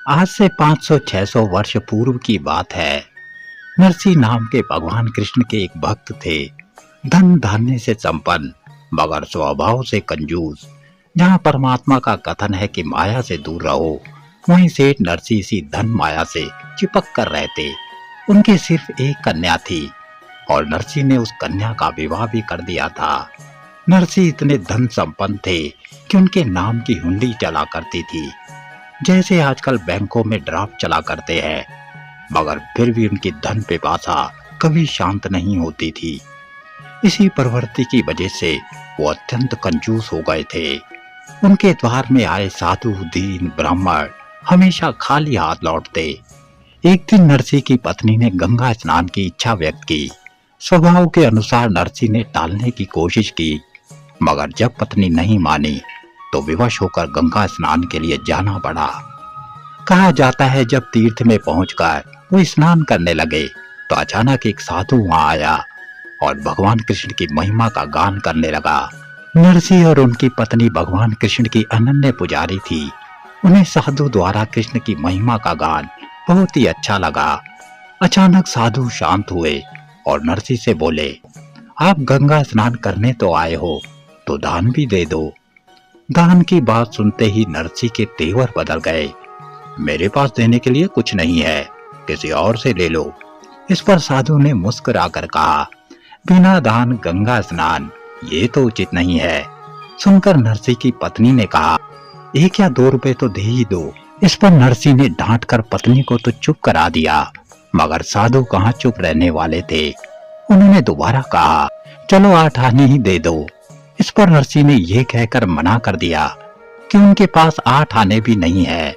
आज से 500-600 वर्ष पूर्व की बात है। नरसी नाम के भगवान कृष्ण के एक भक्त थे। धन धान्य से संपन्न मगर स्वभाव से कंजूस। जहाँ परमात्मा का कथन है कि माया से दूर रहो, वहीं सेठ नरसी इसी धन माया से चिपक कर रहते। उनकी सिर्फ एक कन्या थी और नरसी ने उस कन्या का विवाह भी कर दिया था। नरसी इतने धन संपन्न थे कि उनके नाम की हुंडी चला करती थी, जैसे आजकल बैंकों में ड्राफ्ट चला करते हैं। मगर फिर भी उनकी धन पिपासा कभी शांत नहीं होती थी। इसी प्रवृत्ति की वजह से वो अत्यंत कंजूस हो गए थे। उनके द्वार में आए साधु दीन ब्राह्मण हमेशा खाली हाथ लौटते। एक दिन नरसी की पत्नी ने गंगा स्नान की इच्छा व्यक्त की। स्वभाव के अनुसार नरसी ने टालने की कोशिश की, मगर जब पत्नी नहीं मानी तो विवश होकर गंगा स्नान के लिए जाना पड़ा। कहा जाता है जब तीर्थ में पहुंचकर वो स्नान करने लगे तो अचानक एक साधु वहां आया और भगवान कृष्ण की महिमा का गान करने लगा। नरसी और उनकी पत्नी भगवान कृष्ण की अनन्य पुजारी थी। उन्हें साधु द्वारा कृष्ण की महिमा का गान बहुत ही अच्छा लगा। अचानक साधु शांत हुए और नरसी से बोले, आप गंगा स्नान करने तो आए हो तो दान भी दे दो। दान की बात सुनते ही नरसी के तेवर बदल गए। मेरे पास देने के लिए कुछ नहीं है, किसी और से ले लो। इस पर साधु ने मुस्कुराकर कहा, बिना दान गंगा स्नान ये तो उचित नहीं है। सुनकर नरसी की पत्नी ने कहा, 1 या 2 रुपए तो दे ही दो। इस पर नरसी ने डांट कर पत्नी को तो चुप करा दिया, मगर साधु कहाँ चुप रहने वाले थे। उन्होंने दोबारा कहा, चलो 8 आने ही दे दो। इस पर नरसी ने यह कहकर मना कर दिया कि उनके पास 8 आने भी नहीं है।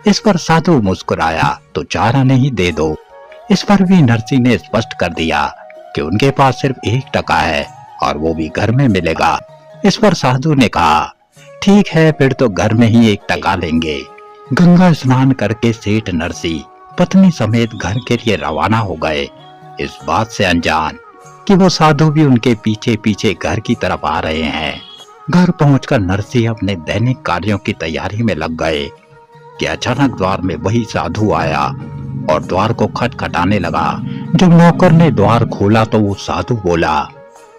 इस पर साधु मुस्कुराया, तो 4 आने ही दे दो। इस पर भी नरसी ने स्पष्ट कर दिया कि उनके पास सिर्फ 1 टका है और वो भी घर में मिलेगा। इस पर साधु ने कहा, ठीक है फिर तो घर में ही 1 टका लेंगे। गंगा स्नान करके सेठ नरसी पत्नी समेत घर के लिए रवाना हो गए, इस बात से अनजान कि वो साधु भी उनके पीछे पीछे घर की तरफ आ रहे हैं। घर पहुंचकर नरसी अपने दैनिक कार्यों की तैयारी में लग गए कि अचानक द्वार में वही साधु आया और द्वार को खटखटाने लगा। जब नौकर ने द्वार खोला तो वो साधु बोला,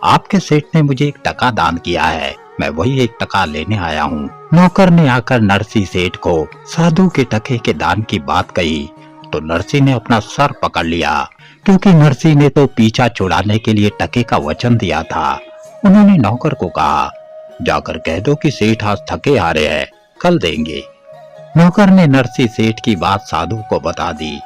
आपके सेठ ने मुझे 1 टका दान किया है, मैं वही 1 टका लेने आया हूँ। नौकर ने आकर नरसी सेठ को साधु के टके के दान की बात कही तो नरसी ने अपना सर पकड़ लिया, क्योंकि नरसी ने तो पीछा छुड़ाने के लिए टके का वचन दिया था। उन्होंने नौकर को कहा, जाकर कह दो कि सेठ आज थके हारे हैं, कल देंगे। नौकर ने नरसी सेठ की बात साधु को बता दी।